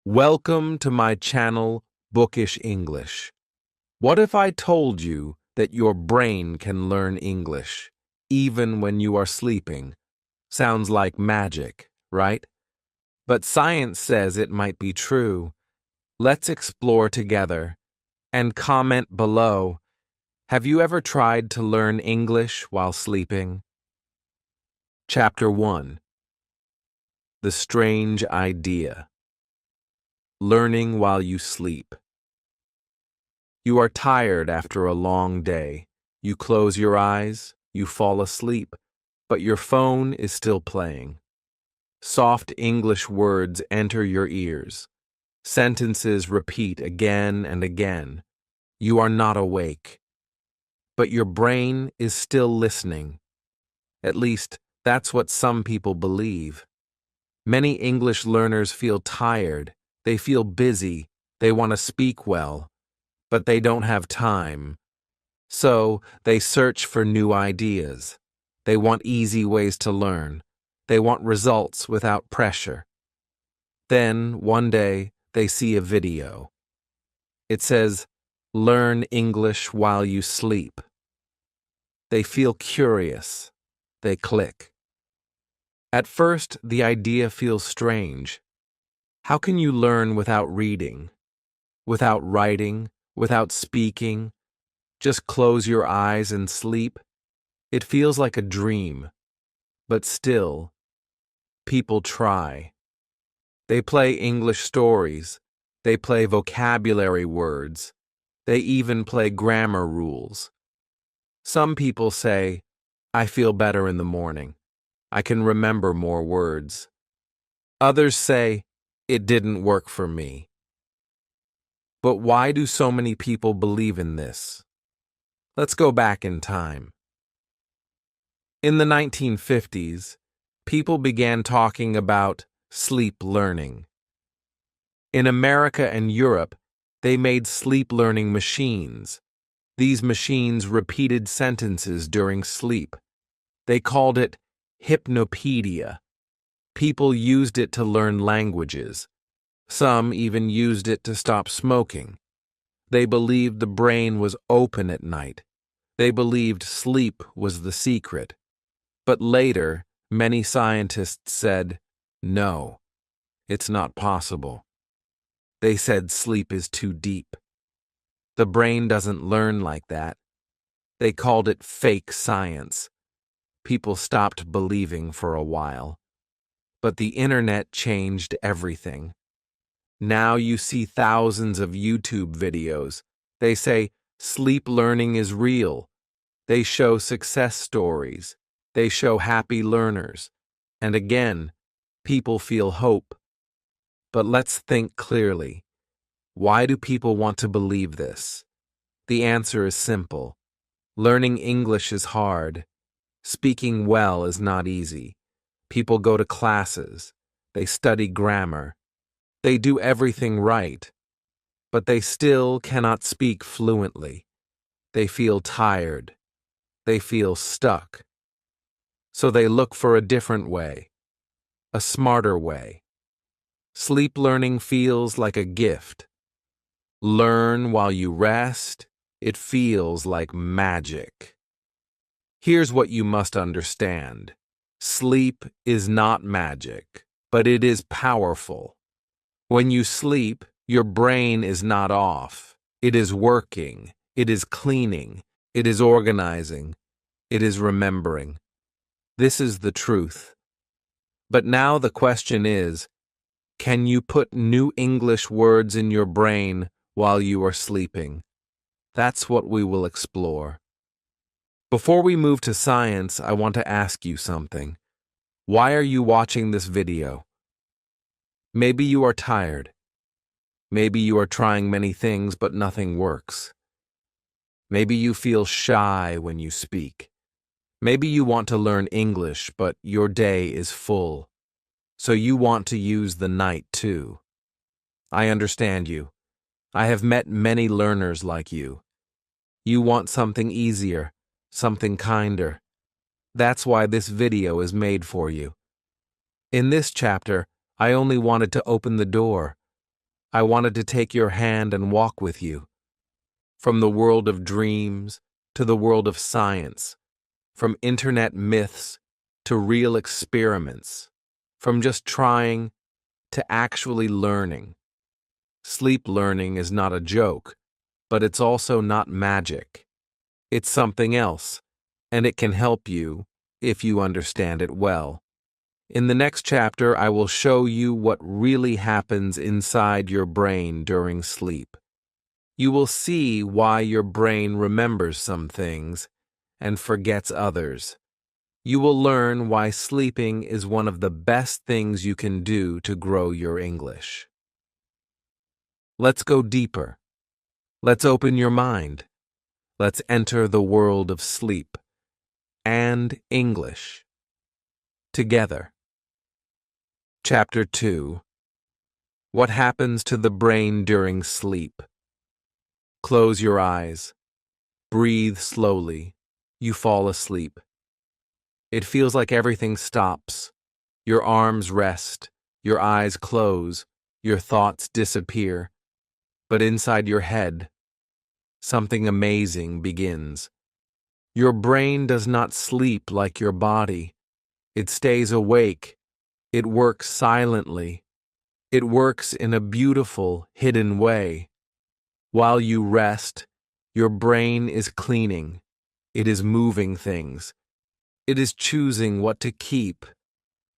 Welcome to my channel, Bookish English. What if I told you that your brain can learn English, even when you are sleeping? Sounds like magic, right? But science says it might be true. Let's explore together. And comment below. Have you ever tried to learn English while sleeping? Chapter 1. The Strange Idea. Learning while you sleep. You are tired after a long day. You close your eyes, you fall asleep, but your phone is still playing. Soft English words enter your ears. Sentences repeat again and again. You are not awake, but your brain is still listening. At least, that's what some people believe. Many English learners feel tired. They feel busy. They want to speak well, but they don't have time. So, they search for new ideas. They want easy ways to learn. They want results without pressure. Then, one day, they see a video. It says, "Learn English while you sleep." They feel curious. They click. At first, the idea feels strange. How can you learn without reading, without writing, without speaking? Just close your eyes and sleep? It feels like a dream. But still, people try. They play English stories. They play vocabulary words. They even play grammar rules. Some people say, "I feel better in the morning. I can remember more words." Others say, "It didn't work for me." But why do so many people believe in this? Let's go back in time. In the 1950s, people began talking about sleep learning. In America and Europe, they made sleep learning machines. These machines repeated sentences during sleep. They called it hypnopedia. People used it to learn languages. Some even used it to stop smoking. They believed the brain was open at night. They believed sleep was the secret. But later, many scientists said, "No, it's not possible." They said sleep is too deep. The brain doesn't learn like that. They called it fake science. People stopped believing for a while. But the internet changed everything. Now you see thousands of YouTube videos. They say sleep learning is real. They show success stories. They show happy learners. And again, people feel hope. But let's think clearly. Why do people want to believe this? The answer is simple. Learning English is hard. Speaking well is not easy. People go to classes. They study grammar. They do everything right. But they still cannot speak fluently. They feel tired. They feel stuck. So they look for a different way, a smarter way. Sleep learning feels like a gift. Learn while you rest. It feels like magic. Here's what you must understand. Sleep is not magic, but it is powerful. When you sleep, your brain is not off. It is working. It is cleaning. It is organizing. It is remembering. This is the truth. But now the question is, can you put new English words in your brain while you are sleeping? That's what we will explore. Before we move to science, I want to ask you something. Why are you watching this video? Maybe you are tired. Maybe you are trying many things, but nothing works. Maybe you feel shy when you speak. Maybe you want to learn English, but your day is full. So you want to use the night too. I understand you. I have met many learners like you. You want something easier, something kinder. That's why this video is made for you. In this chapter, I only wanted to open the door. I wanted to take your hand and walk with you. From the world of dreams to the world of science, from internet myths to real experiments, from just trying to actually learning. Sleep learning is not a joke, but it's also not magic. It's something else, and it can help you if you understand it well. In the next chapter, I will show you what really happens inside your brain during sleep. You will see why your brain remembers some things and forgets others. You will learn why sleeping is one of the best things you can do to grow your English. Let's go deeper. Let's open your mind. Let's enter the world of sleep and English together. Chapter 2. What happens to the brain during sleep? Close your eyes. Breathe slowly. You fall asleep. It feels like everything stops. Your arms rest. Your eyes close. Your thoughts disappear. But inside your head, something amazing begins. Your brain does not sleep like your body. It stays awake. It works silently. It works in a beautiful, hidden way. While you rest, your brain is cleaning. It is moving things. It is choosing what to keep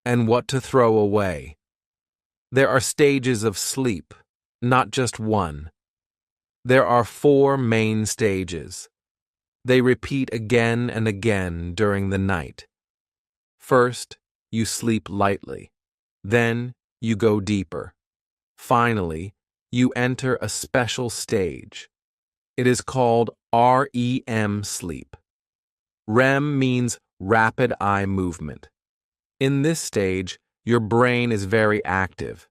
and what to throw away. There are stages of sleep, not just one. There are 4 main stages. They repeat again and again during the night. First, you sleep lightly. Then, you go deeper. Finally, you enter a special stage. It is called REM sleep. REM means rapid eye movement. In this stage, your brain is very active.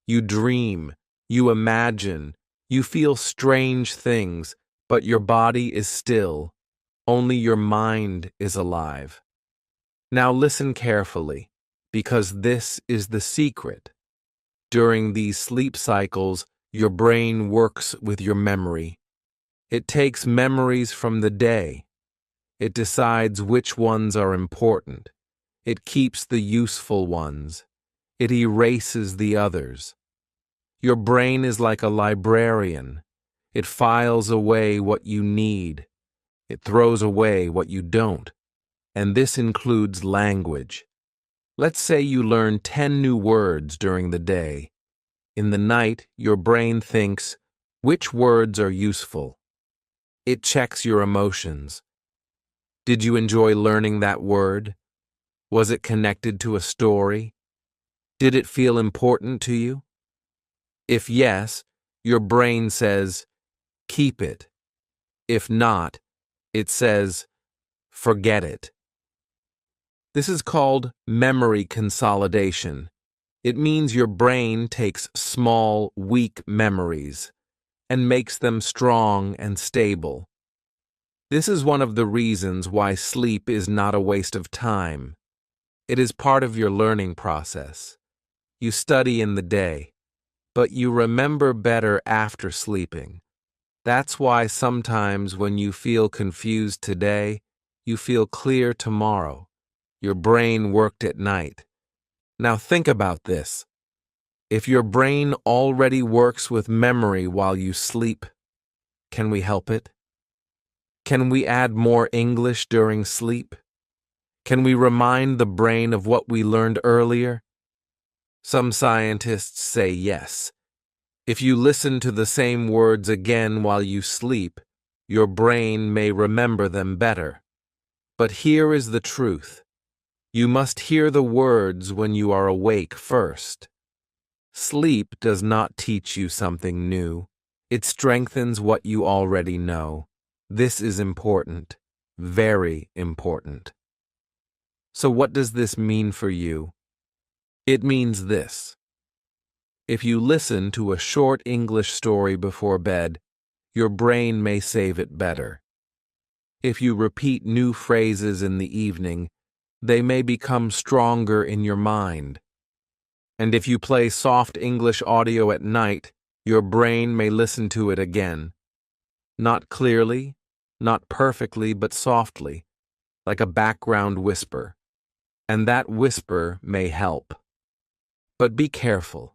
You dream, you imagine, you feel strange things, but your body is still. Only your mind is alive. Now listen carefully, because this is the secret. During these sleep cycles, your brain works with your memory. It takes memories from the day. It decides which ones are important. It keeps the useful ones. It erases the others. Your brain is like a librarian. It files away what you need. It throws away what you don't. And this includes language. Let's say you learn 10 new words during the day. In the night, your brain thinks, which words are useful? It checks your emotions. Did you enjoy learning that word? Was it connected to a story? Did it feel important to you? If yes, your brain says, keep it. If not, it says, forget it. This is called memory consolidation. It means your brain takes small, weak memories and makes them strong and stable. This is one of the reasons why sleep is not a waste of time. It is part of your learning process. You study in the day, but you remember better after sleeping. That's why sometimes when you feel confused today, you feel clear tomorrow. Your brain worked at night. Now think about this. If your brain already works with memory while you sleep, can we help it? Can we add more English during sleep? Can we remind the brain of what we learned earlier? Some scientists say yes. If you listen to the same words again while you sleep, your brain may remember them better. But here is the truth. You must hear the words when you are awake first. Sleep does not teach you something new. It strengthens what you already know. This is important, very important. So what does this mean for you? It means this. If you listen to a short English story before bed, your brain may save it better. If you repeat new phrases in the evening, they may become stronger in your mind. And if you play soft English audio at night, Your brain may listen to it again. Not clearly, not perfectly, but softly, like a background whisper. And that whisper may help. But be careful.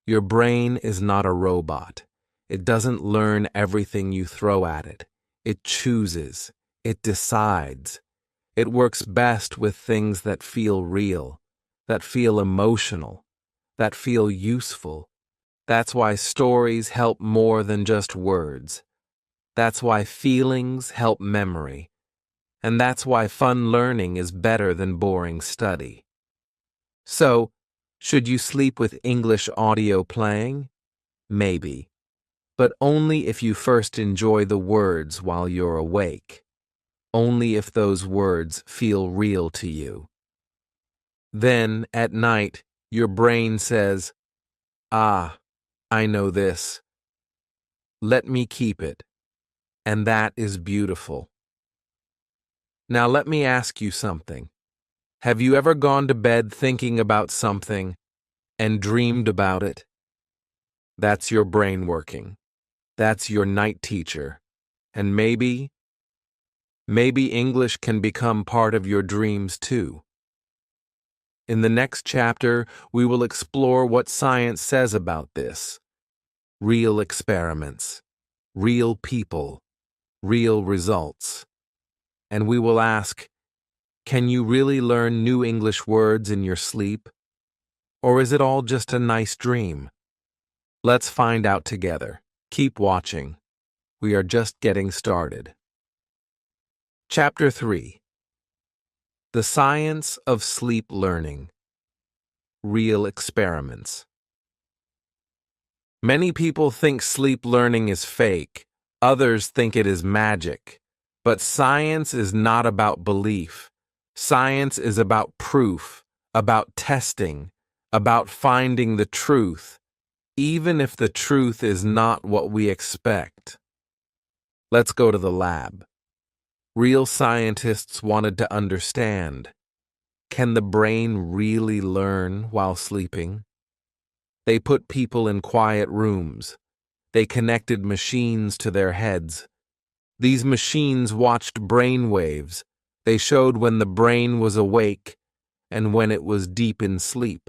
Your brain is not a robot. It doesn't learn everything you throw at it. It chooses. It decides. It works best with things that feel real, that feel emotional, that feel useful. That's why stories help more than just words. That's why feelings help memory. And that's why fun learning is better than boring study. So, should you sleep with English audio playing? Maybe. But only if you first enjoy the words while you're awake. Only if those words feel real to you. Then, at night, your brain says, "Ah, I know this. Let me keep it." And that is beautiful. Now let me ask you something. Have you ever gone to bed thinking about something and dreamed about it? That's your brain working. That's your night teacher. And maybe English can become part of your dreams too. In the next chapter, we will explore what science says about this. Real experiments, real people, real results. And we will ask, can you really learn new English words in your sleep? Or is it all just a nice dream? Let's find out together. Keep watching. We are just getting started. Chapter 3. The Science of Sleep Learning. Real Experiments. Many people think sleep learning is fake. Others think it is magic. But science is not about belief. Science is about proof, about testing, about finding the truth, even if the truth is not what we expect. Let's go to the lab. Real scientists wanted to understand, can the brain really learn while sleeping? They put people in quiet rooms. They connected machines to their heads. These machines watched brain waves. They showed when the brain was awake and when it was deep in sleep.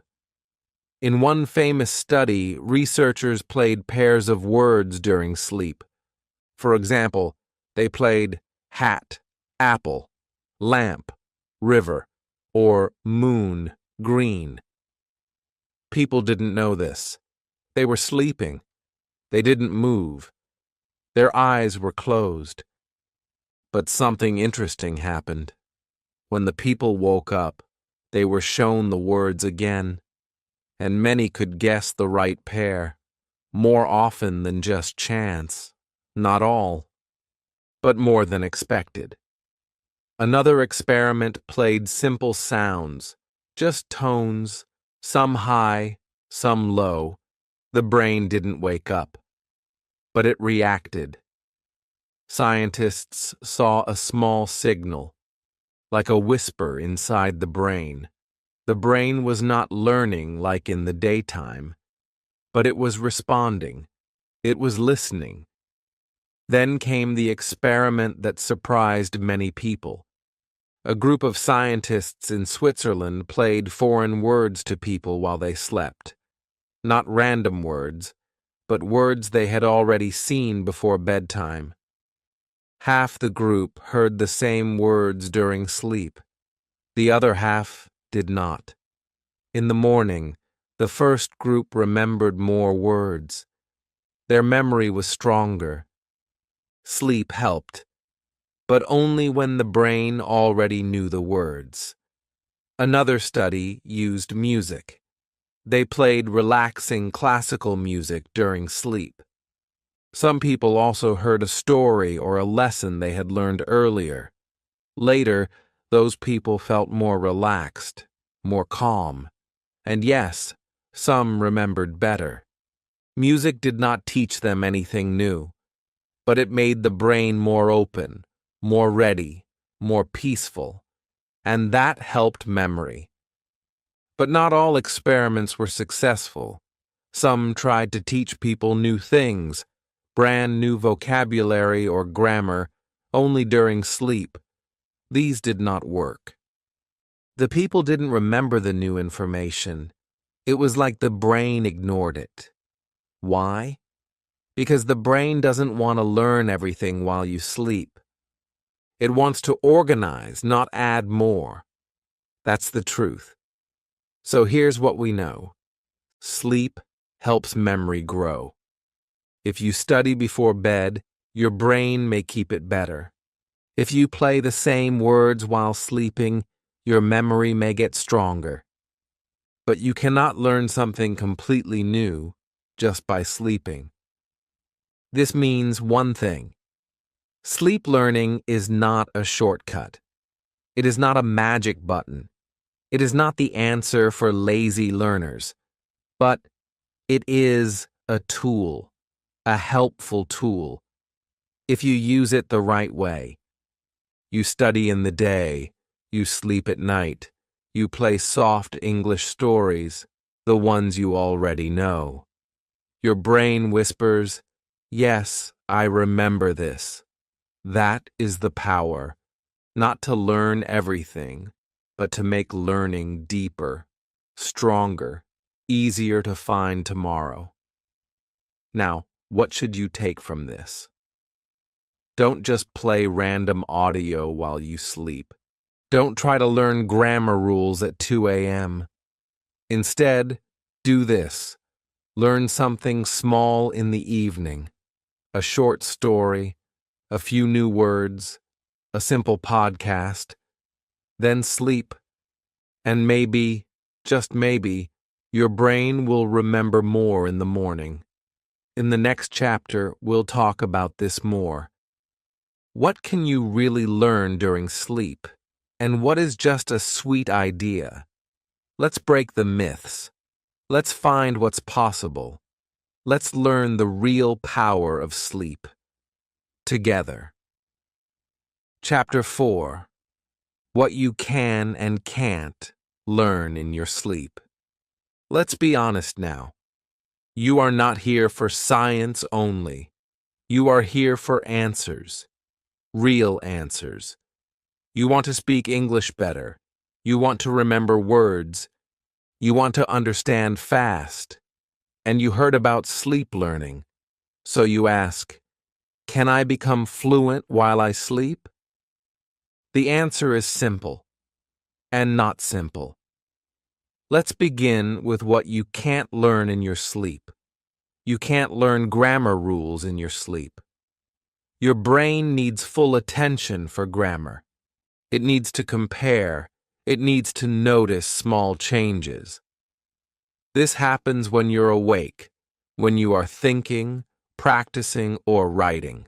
In one famous study, researchers played pairs of words during sleep. For example, they played hat, apple, lamp, river, or moon, green. People didn't know this. They were sleeping. They didn't move. Their eyes were closed. But something interesting happened. When the people woke up, they were shown the words again, and many could guess the right pair, more often than just chance. Not all, but more than expected. Another experiment played simple sounds, just tones, some high, some low. The brain didn't wake up, but it reacted. Scientists saw a small signal, like a whisper inside the brain. The brain was not learning like in the daytime, but it was responding. It was listening. Then came the experiment that surprised many people. A group of scientists in Switzerland played foreign words to people while they slept. Not random words, but words they had already seen before bedtime. Half the group heard the same words during sleep. The other half did not. In the morning, the first group remembered more words. Their memory was stronger. Sleep helped, but only when the brain already knew the words. Another study used music. They played relaxing classical music during sleep. Some people also heard a story or a lesson they had learned earlier. Later, those people felt more relaxed, more calm. And yes, some remembered better. Music did not teach them anything new, but it made the brain more open, more ready, more peaceful, and that helped memory. But not all experiments were successful. Some tried to teach people new things, brand new vocabulary or grammar, only during sleep. These did not work. The people didn't remember the new information. It was like the brain ignored it. Why? Because the brain doesn't want to learn everything while you sleep. It wants to organize, not add more. That's the truth. So here's what we know. Sleep helps memory grow. If you study before bed, your brain may keep it better. If you play the same words while sleeping, your memory may get stronger. But you cannot learn something completely new just by sleeping. This means one thing. Sleep learning is not a shortcut. It is not a magic button. It is not the answer for lazy learners. But it is a tool, a helpful tool, if you use it the right way. You study in the day, you sleep at night, you play soft English stories, the ones you already know. Your brain whispers, "Yes, I remember this." That is the power, not to learn everything, but to make learning deeper, stronger, easier to find tomorrow. Now, what should you take from this? Don't just play random audio while you sleep. Don't try to learn grammar rules at 2 a.m. Instead, do this. Learn something small in the evening. A short story, a few new words, a simple podcast. Then sleep. And maybe, just maybe, your brain will remember more in the morning. In the next chapter, we'll talk about this more. What can you really learn during sleep? And what is just a sweet idea? Let's break the myths. Let's find what's possible. Let's learn the real power of sleep. Together. Chapter 4. What you can and can't learn in your sleep. Let's be honest now. You are not here for science only. You are here for answers. Real answers. You want to speak English better. You want to remember words. You want to understand fast. And you heard about sleep learning. So you ask, can I become fluent while I sleep? The answer is simple and not simple. Let's begin with what you can't learn in your sleep. You can't learn grammar rules in your sleep. Your brain needs full attention for grammar. It needs to compare. It needs to notice small changes. This happens when you're awake, when you are thinking, practicing, or writing.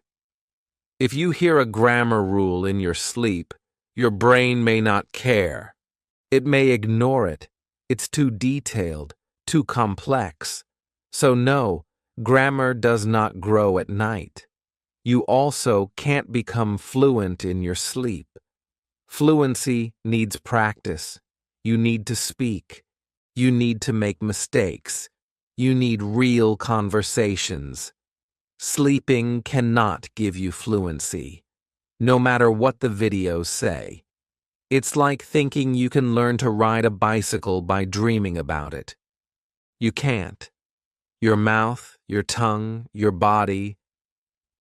If you hear a grammar rule in your sleep, your brain may not care. It may ignore it. It's too detailed, too complex. So no, grammar does not grow at night. You also can't become fluent in your sleep. Fluency needs practice. You need to speak. You need to make mistakes. You need real conversations. Sleeping cannot give you fluency, no matter what the videos say. It's like thinking you can learn to ride a bicycle by dreaming about it. You can't. Your mouth, your tongue, your body,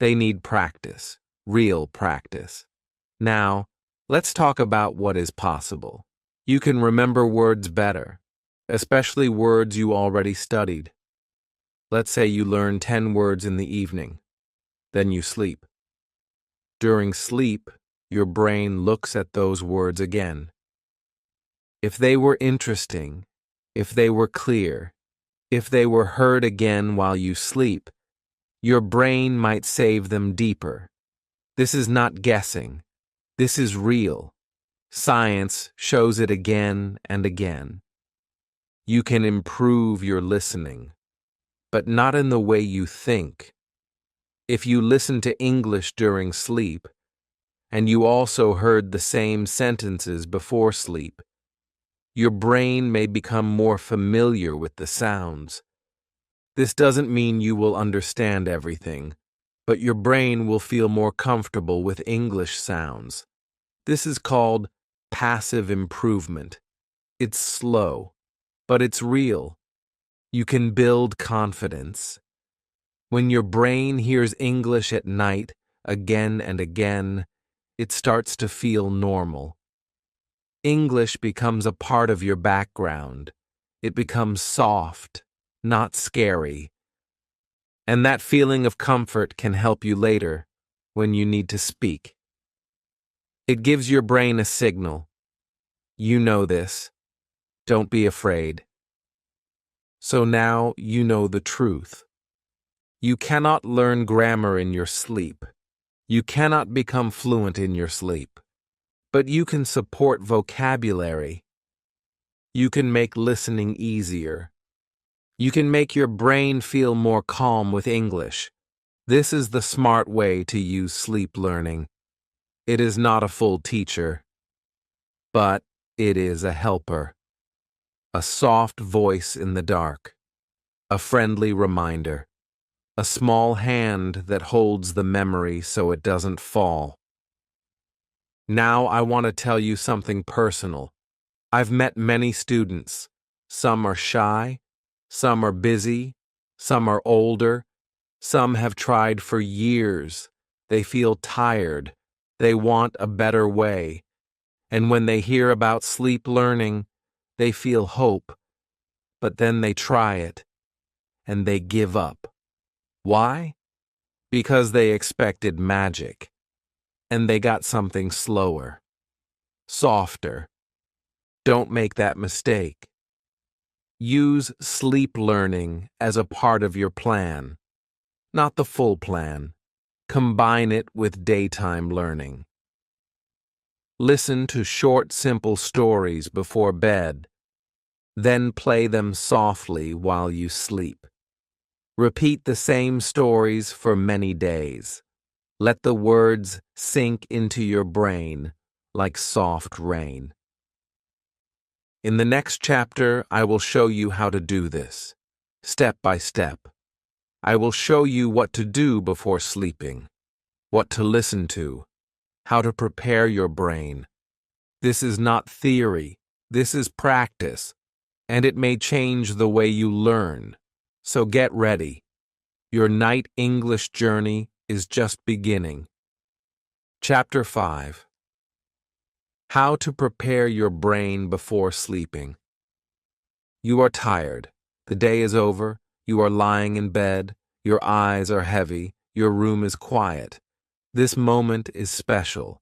they need practice, real practice. Now, let's talk about what is possible. You can remember words better, especially words you already studied. Let's say you learn 10 words in the evening. Then you sleep. During sleep, your brain looks at those words again. If they were interesting, if they were clear, if they were heard again while you sleep, your brain might save them deeper. This is not guessing. This is real. Science shows it again and again. You can improve your listening, but not in the way you think. If you listen to English during sleep, and you also heard the same sentences before sleep, your brain may become more familiar with the sounds. This doesn't mean you will understand everything, but your brain will feel more comfortable with English sounds. This is called passive improvement. It's slow, but it's real. You can build confidence. When your brain hears English at night, again and again, it starts to feel normal. English becomes a part of your background. It becomes soft, not scary. And that feeling of comfort can help you later when you need to speak. It gives your brain a signal. You know this. Don't be afraid. So now you know the truth. You cannot learn grammar in your sleep. You cannot become fluent in your sleep. But you can support vocabulary. You can make listening easier. You can make your brain feel more calm with English. This is the smart way to use sleep learning. It is not a full teacher, but it is a helper. A soft voice in the dark. A friendly reminder. A small hand that holds the memory so it doesn't fall. Now I want to tell you something personal. I've met many students. Some are shy, some are busy, some are older, some have tried for years. They feel tired. They want a better way. And when they hear about sleep learning, they feel hope. But then they try it, and they give up. Why? Because they expected magic, and they got something slower, softer. Don't make that mistake. Use sleep learning as a part of your plan, not the full plan. Combine it with daytime learning. Listen to short, simple stories before bed. Then play them softly while you sleep. Repeat the same stories for many days. Let the words sink into your brain like soft rain. In the next chapter, I will show you how to do this, step by step. I will show you what to do before sleeping, what to listen to, how to prepare your brain. This is not theory, this is practice, and it may change the way you learn. So get ready. Your night English journey is just beginning. Chapter 5. How to prepare your brain before sleeping. You are tired. The day is over. You are lying in bed. Your eyes are heavy. Your room is quiet. This moment is special.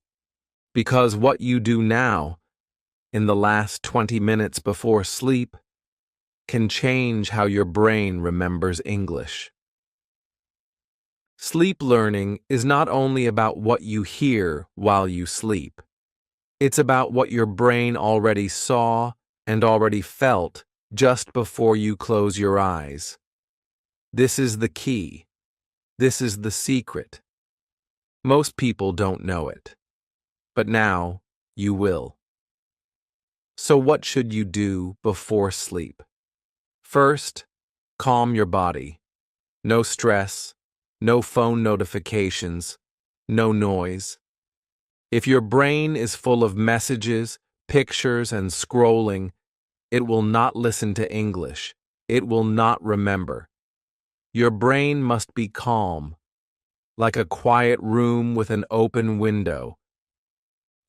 Because what you do now, in the last 20 minutes before sleep, can change how your brain remembers English. Sleep learning is not only about what you hear while you sleep. It's about what your brain already saw and already felt just before you close your eyes. This is the key. This is the secret. Most people don't know it, but now you will. So what should you do before sleep? First, calm your body. No stress, no phone notifications, no noise. If your brain is full of messages, pictures, and scrolling, it will not listen to English. It will not remember. Your brain must be calm, like a quiet room with an open window.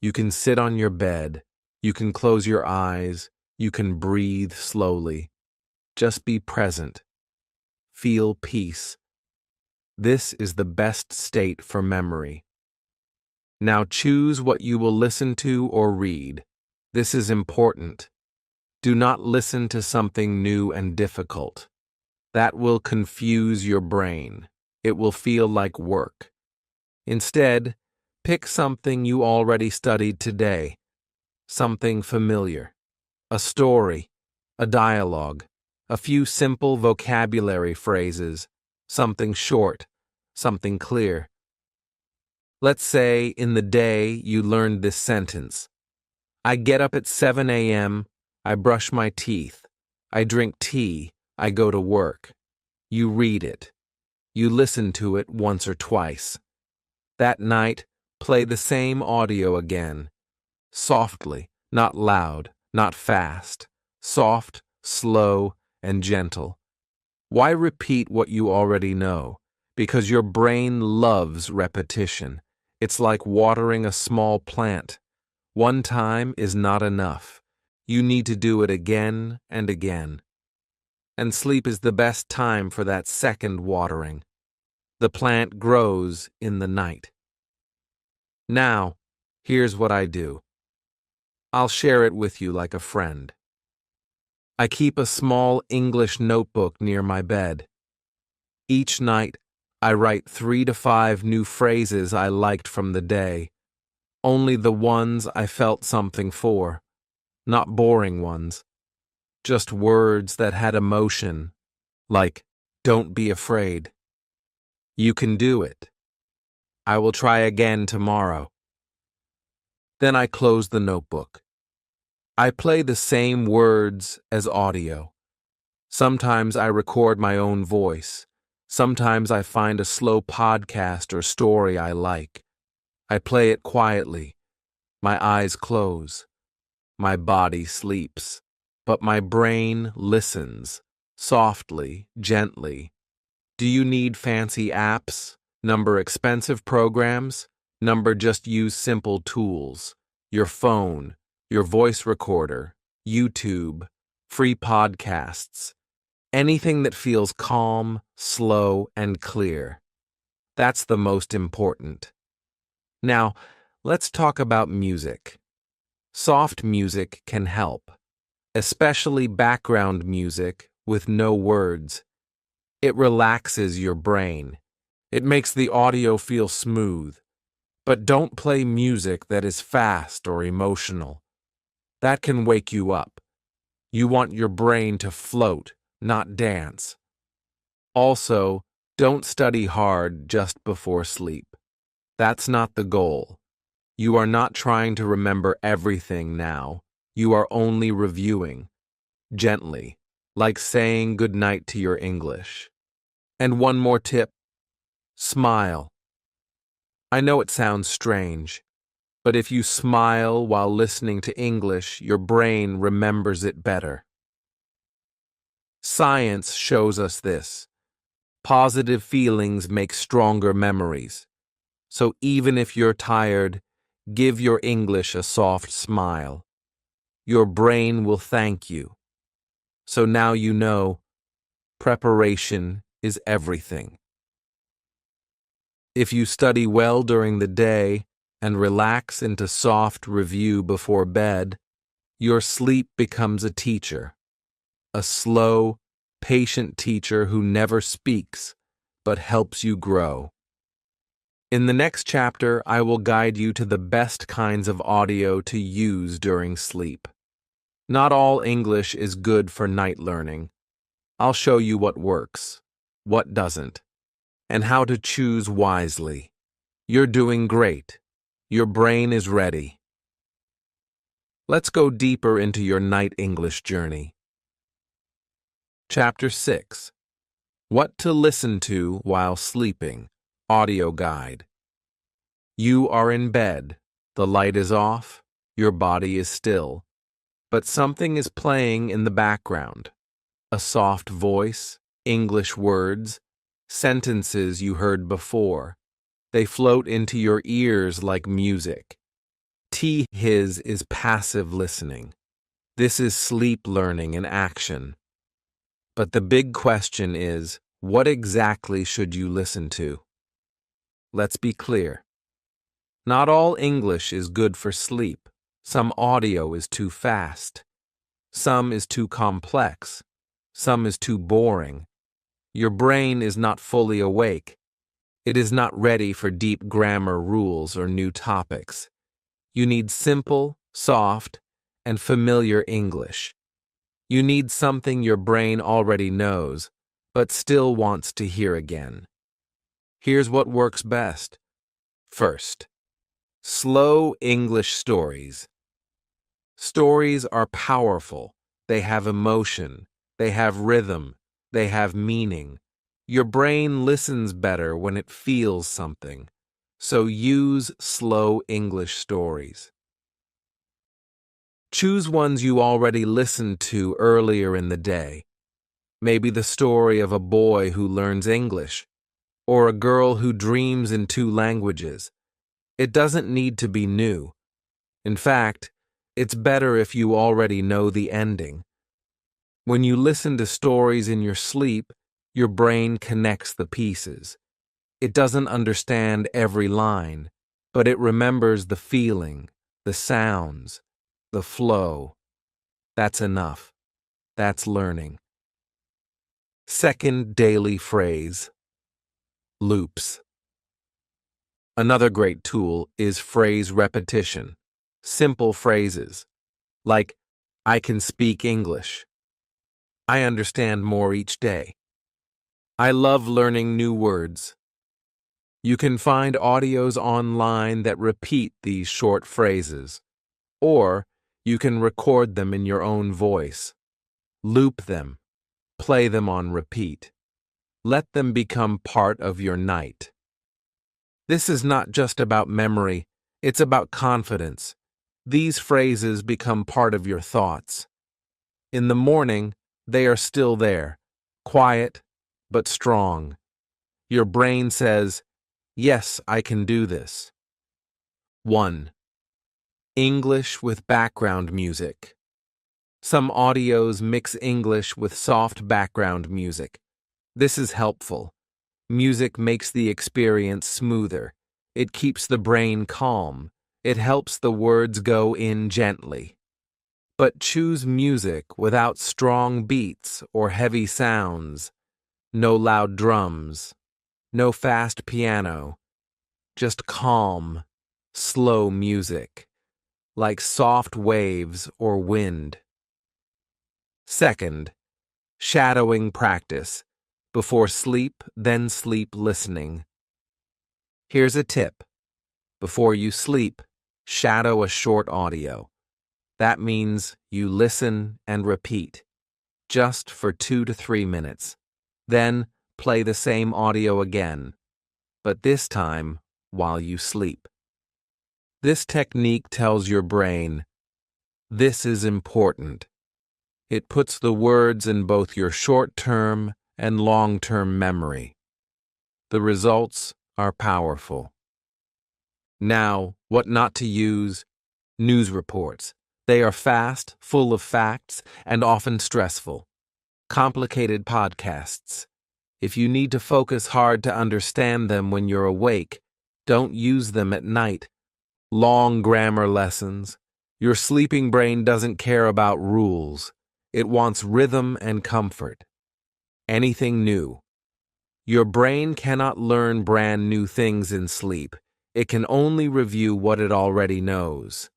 You can sit on your bed. You can close your eyes. You can breathe slowly. Just be present. Feel peace. This is the best state for memory. Now choose what you will listen to or read. This is important. Do not listen to something new and difficult. That will confuse your brain. It will feel like work. Instead, pick something you already studied today. Something familiar. A story, a dialogue, a few simple vocabulary phrases, something short, something clear. Let's say in the day you learned this sentence. I get up at 7 a.m., I brush my teeth, I drink tea, I go to work. You read it. You listen to it once or twice. That night, play the same audio again. Softly, not loud, not fast. Soft, slow, and gentle. Why repeat what you already know? Because your brain loves repetition. It's like watering a small plant. One time is not enough. You need to do it again and again. And sleep is the best time for that second watering. The plant grows in the night. Now, here's what I do. I'll share it with you like a friend. I keep a small English notebook near my bed. Each night, I write 3 to 5 new phrases I liked from the day. Only the ones I felt something for. Not boring ones. Just words that had emotion, like, don't be afraid. You can do it. I will try again tomorrow. Then I close the notebook. I play the same words as audio. Sometimes I record my own voice. Sometimes I find a slow podcast or story I like. I play it quietly. My eyes close. My body sleeps. But my brain listens, softly, gently. Do you need fancy apps? Number expensive programs? Number just use simple tools. Your phone, your voice recorder, YouTube, free podcasts. Anything that feels calm, slow, and clear. That's the most important. Now, let's talk about music. Soft music can help, especially background music with no words. It relaxes your brain. It makes the audio feel smooth. But don't play music that is fast or emotional. That can wake you up. You want your brain to float, not dance. Also, don't study hard just before sleep. That's not the goal. You are not trying to remember everything now. You are only reviewing. Gently, like saying goodnight to your English. And one more tip. Smile. I know it sounds strange, but if you smile while listening to English, your brain remembers it better. Science shows us this. Positive feelings make stronger memories. So even if you're tired, give your English a soft smile. Your brain will thank you. So now you know, preparation is everything. If you study well during the day and relax into soft review before bed, your sleep becomes a teacher. A slow, patient teacher who never speaks, but helps you grow. In the next chapter, I will guide you to the best kinds of audio to use during sleep. Not all English is good for night learning. I'll show you what works, what doesn't, and how to choose wisely. You're doing great. Your brain is ready. Let's go deeper into your night English journey. Chapter 6. What to listen to while sleeping. Audio guide. You are in bed. The light is off. Your body is still. But something is playing in the background. A soft voice, English words, sentences you heard before. They float into your ears like music. His is passive listening. This is sleep learning in action. But the big question is, what exactly should you listen to? Let's be clear. Not all English is good for sleep. Some audio is too fast. Some is too complex. Some is too boring. Your brain is not fully awake. It is not ready for deep grammar rules or new topics. You need simple, soft, and familiar English. You need something your brain already knows, but still wants to hear again. Here's what works best. First, slow English stories. Stories are powerful. They have emotion. They have rhythm. They have meaning. Your brain listens better when it feels something, so use slow English stories. Choose ones you already listened to earlier in the day. Maybe the story of a boy who learns English, or a girl who dreams in 2 languages. It doesn't need to be new. In fact, it's better if you already know the ending. When you listen to stories in your sleep, your brain connects the pieces. It doesn't understand every line, but it remembers the feeling, the sounds, the flow. That's enough. That's learning. Second daily phrase: loops. Another great tool is phrase repetition. Simple phrases, like, I can speak English. I understand more each day. I love learning new words. You can find audios online that repeat these short phrases, or you can record them in your own voice. Loop them. Play them on repeat. Let them become part of your night. This is not just about memory, it's about confidence. These phrases become part of your thoughts. In the morning, they are still there, quiet but strong. Your brain says, yes, I can do this. 1. English with background music. Some audios mix English with soft background music. This is helpful. Music makes the experience smoother. It keeps the brain calm. It helps the words go in gently. But choose music without strong beats or heavy sounds. No loud drums. No fast piano. Just calm, slow music, like soft waves or wind. Second, shadowing practice. Before sleep, then sleep listening. Here's a tip. Before you sleep, shadow a short audio. That means you listen and repeat, just for 2 to 3 minutes. Then play the same audio again, but this time while you sleep. This technique tells your brain, this is important. It puts the words in both your short-term and long-term memory. The results are powerful. Now, what not to use? News reports. They are fast, full of facts, and often stressful. Complicated podcasts. If you need to focus hard to understand them when you're awake, don't use them at night. Long grammar lessons. Your sleeping brain doesn't care about rules. It wants rhythm and comfort. Anything new. Your brain cannot learn brand new things in sleep. It can only review what it already knows.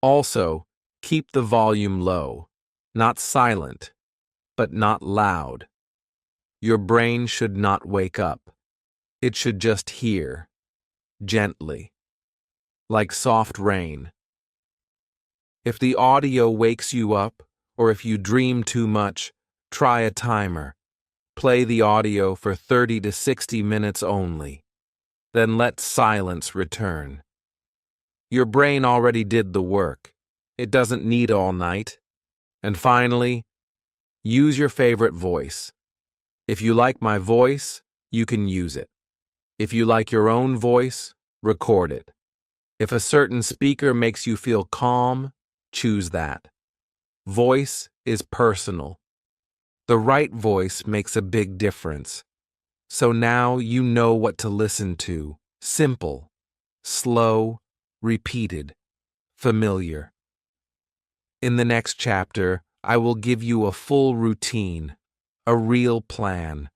Also, keep the volume low, not silent, but not loud. Your brain should not wake up. It should just hear, gently, like soft rain. If the audio wakes you up, or if you dream too much, try a timer. Play the audio for 30 to 60 minutes only. Then let silence return. Your brain already did the work. It doesn't need all night. And finally, use your favorite voice. If you like my voice, you can use it. If you like your own voice, record it. If a certain speaker makes you feel calm, choose that. Voice is personal. The right voice makes a big difference. So now you know what to listen to. Simple, slow, repeated, familiar. In the next chapter, I will give you a full routine, a real plan.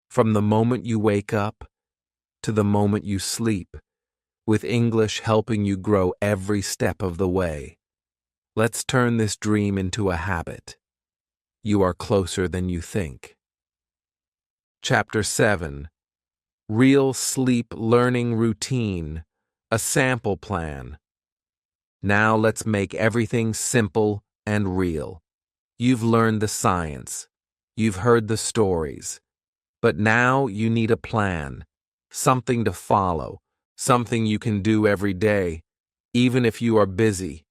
From the moment you wake up to the moment you sleep, with English helping you grow every step of the way. Let's turn this dream into a habit. You are closer than you think. Chapter 7. Real Sleep Learning Routine, a Sample Plan. Now let's make everything simple and real. You've learned the science. You've heard the stories. But now you need a plan, something to follow, something you can do every day, even if you are busy,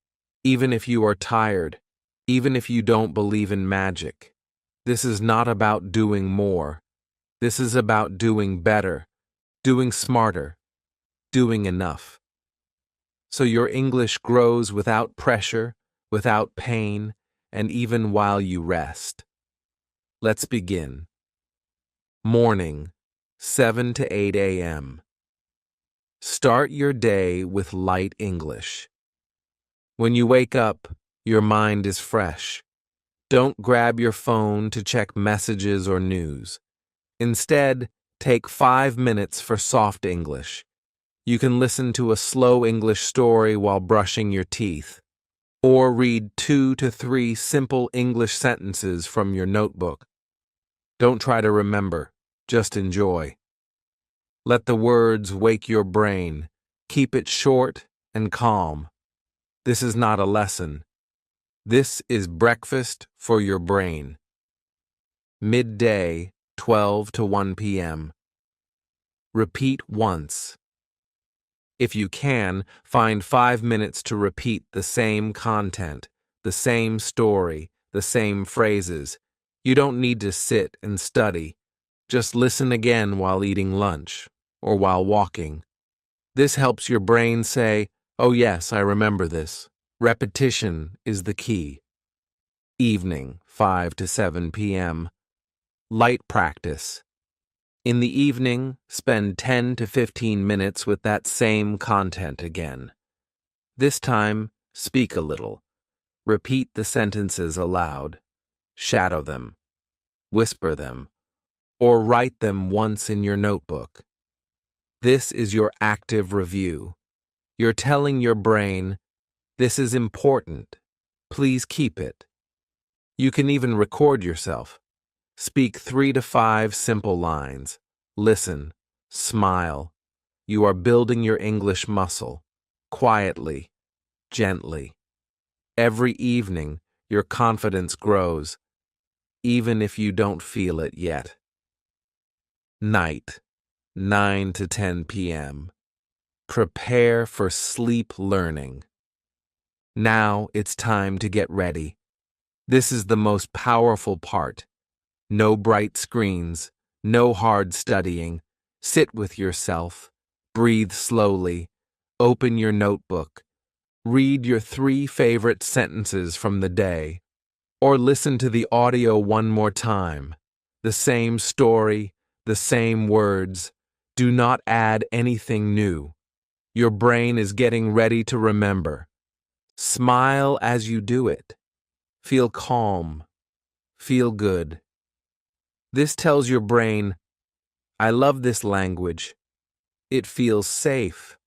even if you are tired, even if you don't believe in magic. This is not about doing more. This is about doing better, doing smarter, doing enough. So your English grows without pressure, without pain, and even while you rest. Let's begin. Morning, 7 to 8 a.m. Start your day with light English. When you wake up, your mind is fresh. Don't grab your phone to check messages or news. Instead, take 5 minutes for soft English. You can listen to a slow English story while brushing your teeth, or read 2 to 3 simple English sentences from your notebook. Don't try to remember, just enjoy. Let the words wake your brain. Keep it short and calm. This is not a lesson. This is breakfast for your brain. Midday, 12 to 1 p.m. Repeat once. If you can, find 5 minutes to repeat the same content, the same story, the same phrases. You don't need to sit and study. Just listen again while eating lunch or while walking. This helps your brain say, "Oh yes, I remember this." Repetition is the key. Evening, 5 to 7 p.m. Light practice. In the evening, spend 10 to 15 minutes with that same content again. This time, speak a little. Repeat the sentences aloud. Shadow them. Whisper them. Or write them once in your notebook. This is your active review. You're telling your brain, "This is important. Please keep it." You can even record yourself. Speak 3 to 5 simple lines. Listen. Smile. You are building your English muscle. Quietly. Gently. Every evening, your confidence grows, even if you don't feel it yet. Night, 9 to 10 p.m. Prepare for sleep learning. Now it's time to get ready. This is the most powerful part. No bright screens, no hard studying. Sit with yourself. Breathe slowly. Open your notebook. Read your 3 favorite sentences from the day. Or listen to the audio one more time. The same story, the same words. Do not add anything new. Your brain is getting ready to remember. Smile as you do it. Feel calm. Feel good. This tells your brain, "I love this language. It feels safe."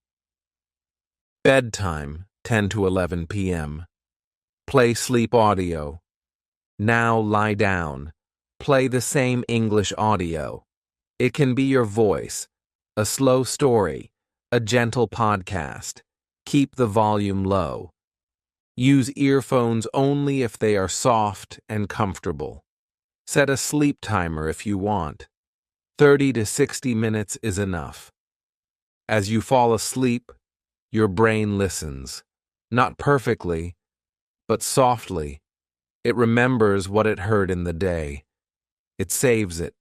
Bedtime, 10 to 11 p.m. Play sleep audio. Now lie down. Play the same English audio. It can be your voice, a slow story, a gentle podcast. Keep the volume low. Use earphones only if they are soft and comfortable. Set a sleep timer if you want. 30 to 60 minutes is enough. As you fall asleep, your brain listens. Not perfectly, but softly. It remembers what it heard in the day. It saves it.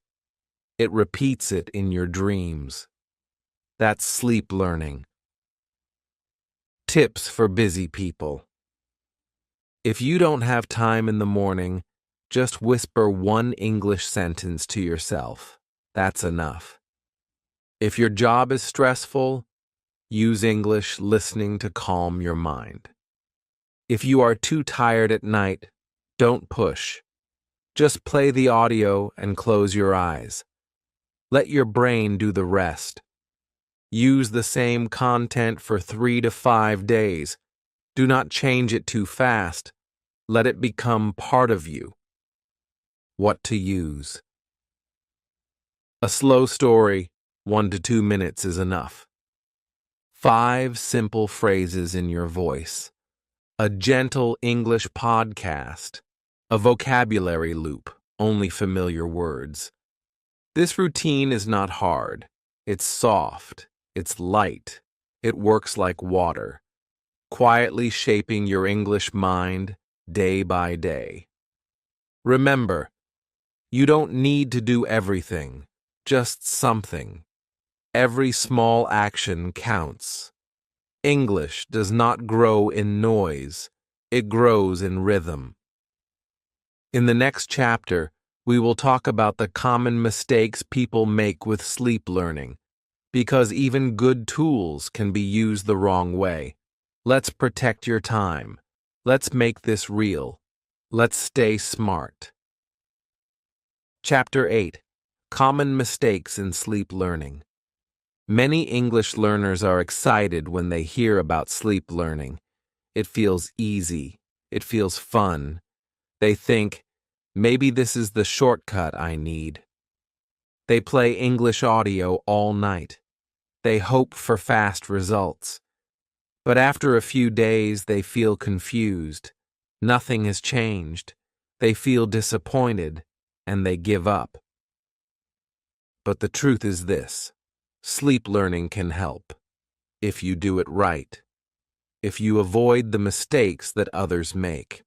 It repeats it in your dreams. That's sleep learning. Tips for busy people. If you don't have time in the morning, just whisper one English sentence to yourself. That's enough. If your job is stressful, use English listening to calm your mind. If you are too tired at night, don't push. Just play the audio and close your eyes. Let your brain do the rest. Use the same content for 3 to 5 days. Do not change it too fast. Let it become part of you. What to use. A slow story, 1 to 2 minutes is enough. 5 simple phrases in your voice. A gentle English podcast. A vocabulary loop, only familiar words. This routine is not hard. It's soft. It's light. It works like water, quietly shaping your English mind day by day. Remember, you don't need to do everything, just something. Every small action counts. English does not grow in noise, it grows in rhythm. In the next chapter, we will talk about the common mistakes people make with sleep learning, because even good tools can be used the wrong way. Let's protect your time. Let's make this real. Let's stay smart. Chapter 8. Common Mistakes in Sleep Learning. Many English learners are excited when they hear about sleep learning. It feels easy. It feels fun. They think, maybe this is the shortcut I need. They play English audio all night. They hope for fast results. But after a few days, they feel confused. Nothing has changed. They feel disappointed, and they give up. But the truth is this: sleep learning can help, if you do it right, if you avoid the mistakes that others make.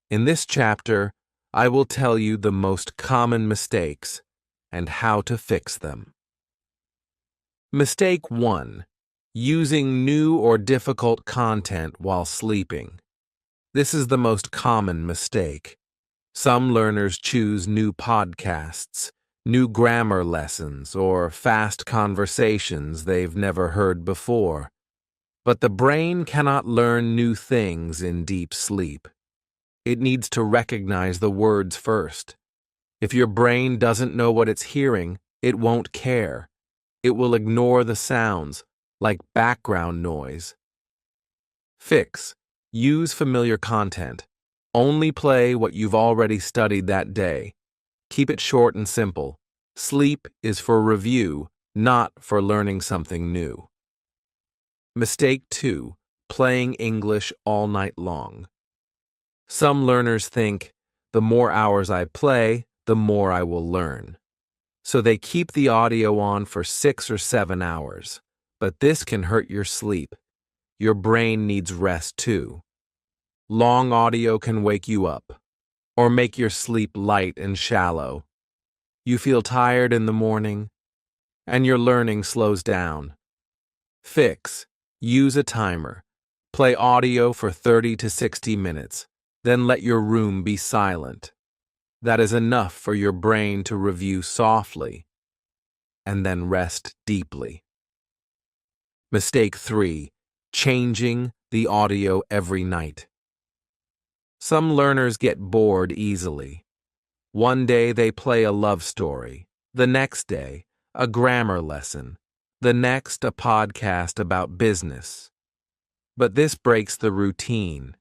In this chapter, I will tell you the most common mistakes and how to fix them. Mistake 1. Using new or difficult content while sleeping. This is the most common mistake. Some learners choose new podcasts, new grammar lessons, or fast conversations they've never heard before. But the brain cannot learn new things in deep sleep. It needs to recognize the words first. If your brain doesn't know what it's hearing, it won't care. It will ignore the sounds, like background noise. Fix. Use familiar content. Only play what you've already studied that day. Keep it short and simple. Sleep is for review, not for learning something new. Mistake 2. Playing English all night long. Some learners think, the more hours I play, the more I will learn. So they keep the audio on for 6 or 7 hours. But this can hurt your sleep. Your brain needs rest too. Long audio can wake you up, or make your sleep light and shallow. You feel tired in the morning, and your learning slows down. Fix. Use a timer. Play audio for 30 to 60 minutes, then let your room be silent. That is enough for your brain to review softly, and then rest deeply. Mistake 3. Changing the audio every night. Some learners get bored easily. One day they play a love story, the next day a grammar lesson, the next a podcast about business. But this breaks the routine.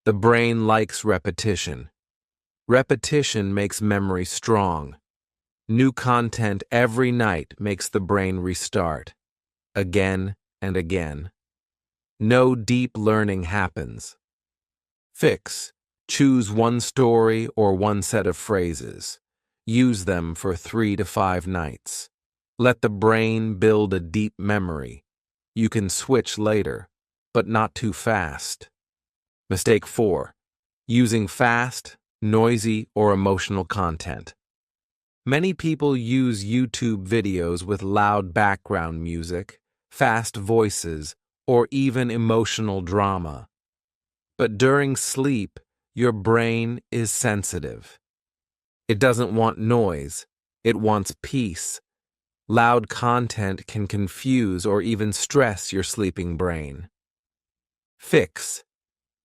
The brain likes repetition. Repetition makes memory strong. New content every night makes the brain restart, again and again. No deep learning happens. Fix. Choose one story or one set of phrases. Use them for 3 to 5 nights. Let the brain build a deep memory. You can switch later, but not too fast. Mistake 4. Using fast, noisy, or emotional content. Many people use YouTube videos with loud background music, fast voices, or even emotional drama. But during sleep, your brain is sensitive. It doesn't want noise. It wants peace. Loud content can confuse or even stress your sleeping brain. Fix.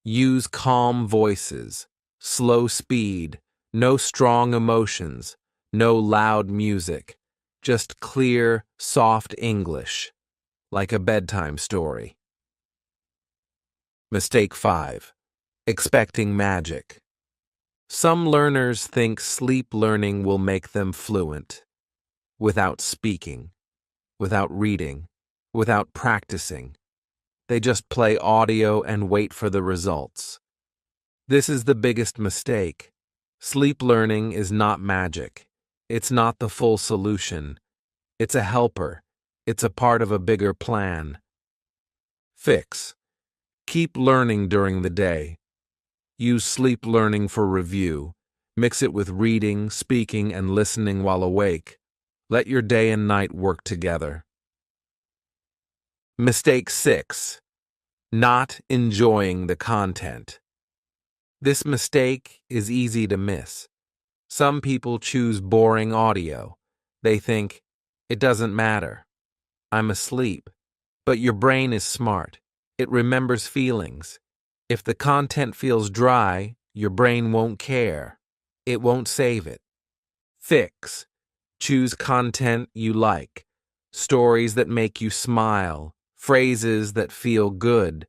Use calm voices, slow speed, no strong emotions, no loud music, just clear, soft English, like a bedtime story. Mistake 5. Expecting magic. Some learners think sleep learning will make them fluent, without speaking, without reading, without practicing. They just play audio and wait for the results. This is the biggest mistake. Sleep learning is not magic. It's not the full solution. It's a helper. It's a part of a bigger plan. Fix. Keep learning during the day. Use sleep learning for review. Mix it with reading, speaking, and listening while awake. Let your day and night work together. Mistake 6. Not enjoying the content. This mistake is easy to miss. Some people choose boring audio. They think, it doesn't matter. I'm asleep. But your brain is smart. It remembers feelings. If the content feels dry, your brain won't care. It won't save it. Fix. Choose content you like. Stories that make you smile. Phrases that feel good.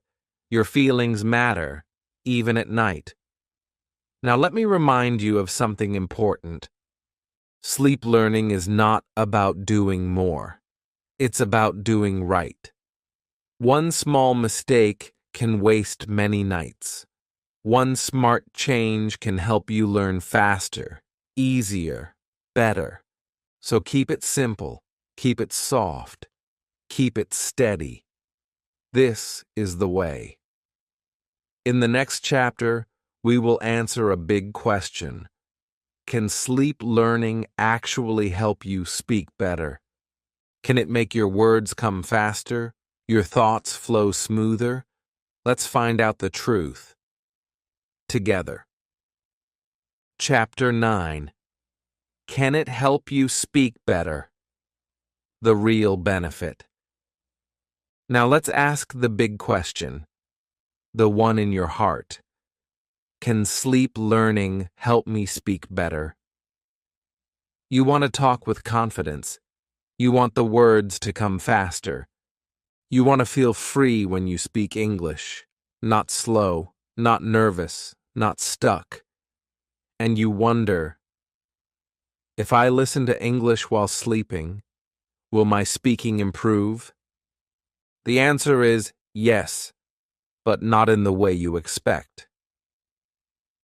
Your feelings matter, even at night. Now let me remind you of something important. Sleep learning is not about doing more. It's about doing right. One small mistake can waste many nights. One smart change can help you learn faster, easier, better. So keep it simple, keep it soft, keep it steady. This is the way. In the next chapter, we will answer a big question. Can sleep learning actually help you speak better? Can it make your words come faster, your thoughts flow smoother? Let's find out the truth together. Chapter 9. Can it help you speak better? The real benefit. Now let's ask the big question, the one in your heart. Can sleep learning help me speak better? You want to talk with confidence. You want the words to come faster. You want to feel free when you speak English, not slow, not nervous, not stuck. And you wonder, if I listen to English while sleeping, will my speaking improve? The answer is yes, but not in the way you expect.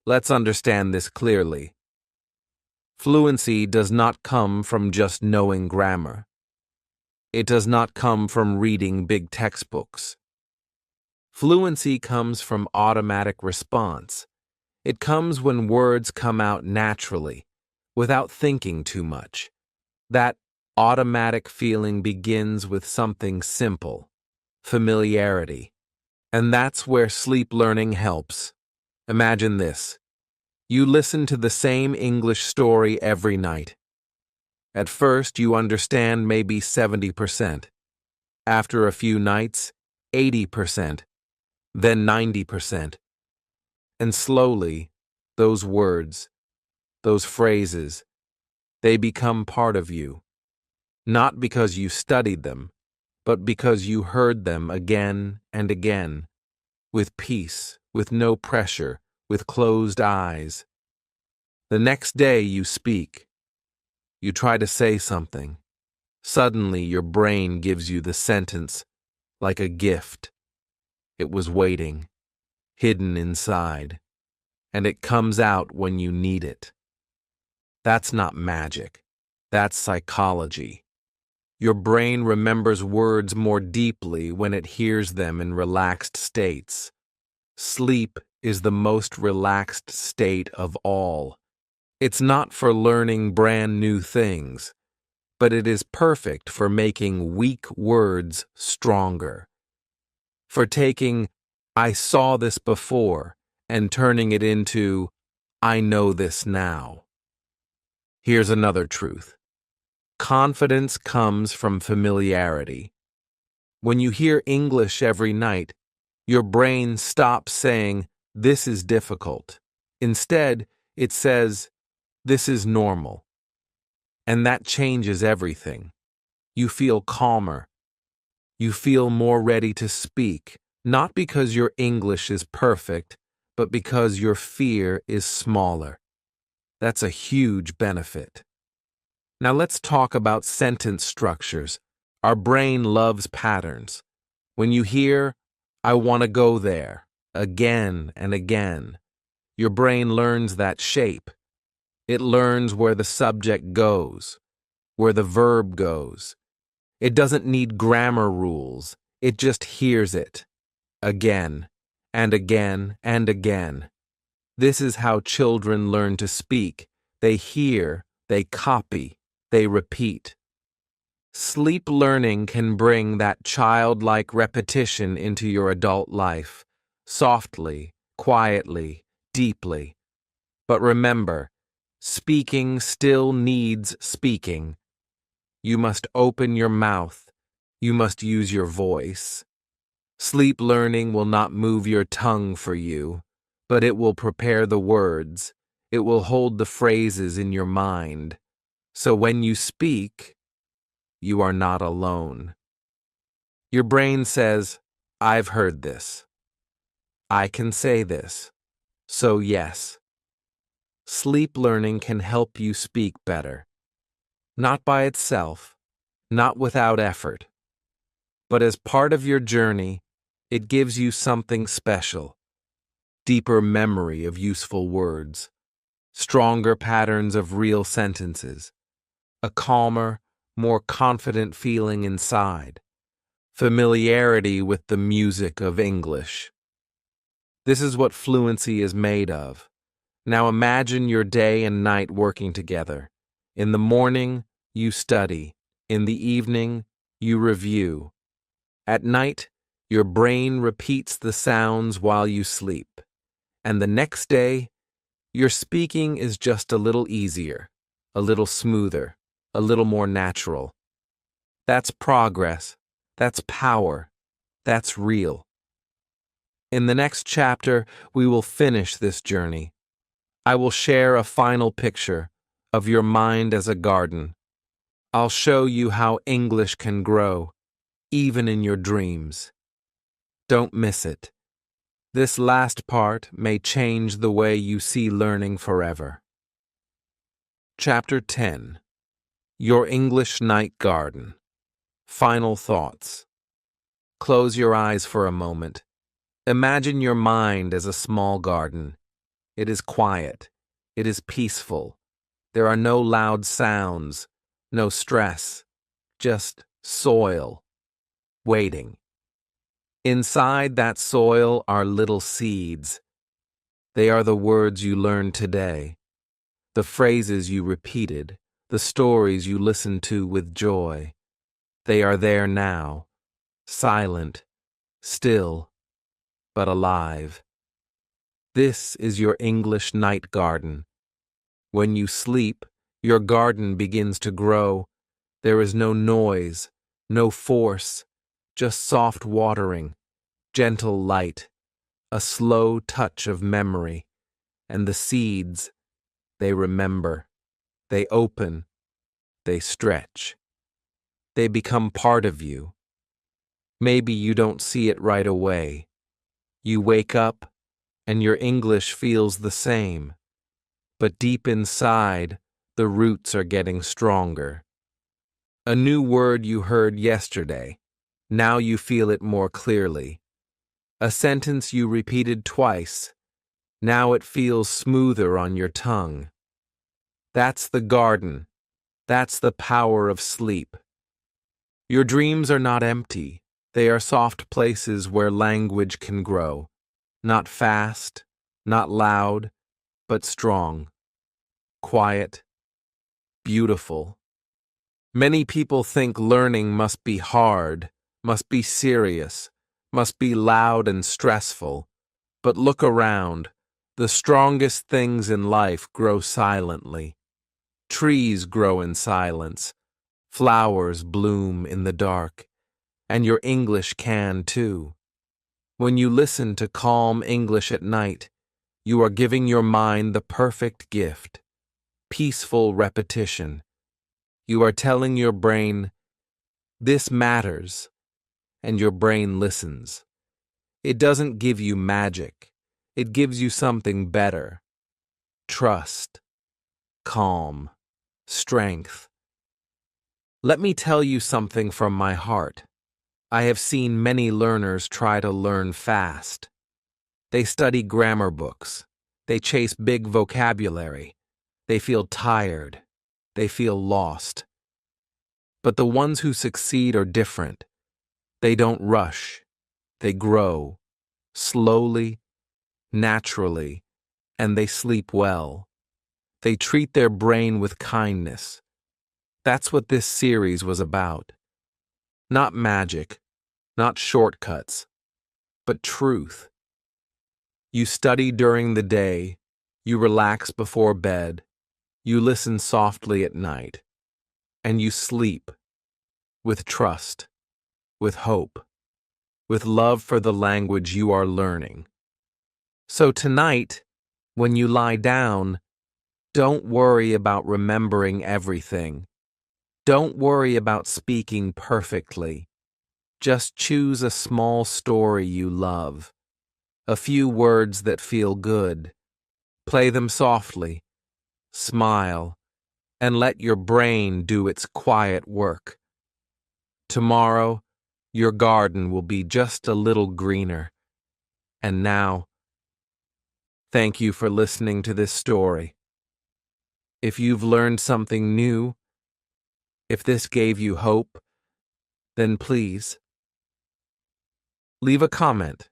Let's understand this clearly. Fluency does not come from just knowing grammar. It does not come from reading big textbooks. Fluency comes from automatic response. It comes when words come out naturally, without thinking too much. That automatic feeling begins with something simple, familiarity. And that's where sleep learning helps. Imagine this. You listen to the same English story every night. At first, you understand maybe 70%. After a few nights, 80%. Then 90%. And slowly, those words, those phrases, they become part of you. Not because you studied them, but because you heard them again and again, with peace, with no pressure, with closed eyes. The next day you speak. You try to say something. Suddenly your brain gives you the sentence, like a gift. It was waiting, hidden inside, and it comes out when you need it. That's not magic. That's psychology. Your brain remembers words more deeply when it hears them in relaxed states. Sleep is the most relaxed state of all. It's not for learning brand new things, but it is perfect for making weak words stronger. For taking, I saw this before, and turning it into, I know this now. Here's another truth. Confidence comes from familiarity. When you hear English every night, your brain stops saying, this is difficult. Instead, it says, this is normal. And that changes everything. You feel calmer. You feel more ready to speak, not because your English is perfect, but because your fear is smaller. That's a huge benefit. Now let's talk about sentence structures. Our brain loves patterns. When you hear, I want to go there, again and again, your brain learns that shape. It learns where the subject goes, where the verb goes. It doesn't need grammar rules. It just hears it. Again, and again, and again. This is how children learn to speak. They hear, they copy, they repeat. Sleep learning can bring that childlike repetition into your adult life, softly, quietly, deeply. But remember, speaking still needs speaking. You must open your mouth. You must use your voice. Sleep learning will not move your tongue for you, but it will prepare the words. It will hold the phrases in your mind. So when you speak, you are not alone. Your brain says, I've heard this. I can say this. So yes, sleep learning can help you speak better. Not by itself, not without effort, but as part of your journey, it gives you something special. Deeper memory of useful words, stronger patterns of real sentences, a calmer, more confident feeling inside, familiarity with the music of English. This is what fluency is made of. Now imagine your day and night working together. In the morning, you study. In the evening, you review. At night, your brain repeats the sounds while you sleep. And the next day, your speaking is just a little easier, a little smoother, a little more natural. That's progress. That's power. That's real. In the next chapter, we will finish this journey. I will share a final picture of your mind as a garden. I'll show you how English can grow, even in your dreams. Don't miss it. This last part may change the way you see learning forever. Chapter 10. Your English Night Garden. Final thoughts. Close your eyes for a moment. Imagine your mind as a small garden. It is quiet. It is peaceful. There are no loud sounds, no stress, just soil, waiting. Inside that soil are little seeds. They are the words you learned today, the phrases you repeated, the stories you listened to with joy. They are there now, silent, still, but alive. This is your English night garden. When you sleep, your garden begins to grow. There is no noise, no force, just soft watering, gentle light, a slow touch of memory, and the seeds, they remember, they open, they stretch. They become part of you. Maybe you don't see it right away. You wake up, and your English feels the same. But deep inside, the roots are getting stronger. A new word you heard yesterday. Now you feel it more clearly. A sentence you repeated twice. Now it feels smoother on your tongue. That's the garden. That's the power of sleep. Your dreams are not empty. They are soft places where language can grow. Not fast, not loud, but strong, quiet, beautiful. Many people think learning must be hard, must be serious, must be loud and stressful. But look around. The strongest things in life grow silently. Trees grow in silence. Flowers bloom in the dark. And your English can too. When you listen to calm English at night, you are giving your mind the perfect gift, peaceful repetition. You are telling your brain, this matters, and your brain listens. It doesn't give you magic. It gives you something better. Trust, calm, strength. Let me tell you something from my heart. I have seen many learners try to learn fast. They study grammar books. They chase big vocabulary. They feel tired. They feel lost. But the ones who succeed are different. They don't rush. They grow, slowly, naturally, and they sleep well. They treat their brain with kindness. That's what this series was about. Not magic, not shortcuts, but truth. You study during the day, you relax before bed, you listen softly at night, and you sleep with trust, with hope, with love for the language you are learning. So tonight, when you lie down, don't worry about remembering everything. Don't worry about speaking perfectly. Just choose a small story you love, a few words that feel good. Play them softly, smile, and let your brain do its quiet work. Tomorrow, your garden will be just a little greener. And now, thank you for listening to this story. If you've learned something new, if this gave you hope, then please leave a comment.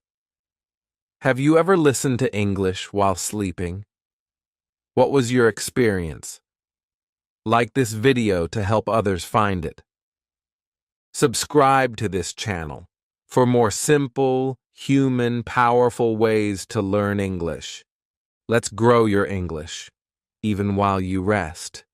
Have you ever listened to English while sleeping? What was your experience? Like this video to help others find it. Subscribe to this channel for more simple, human, powerful ways to learn English. Let's grow your English, even while you rest.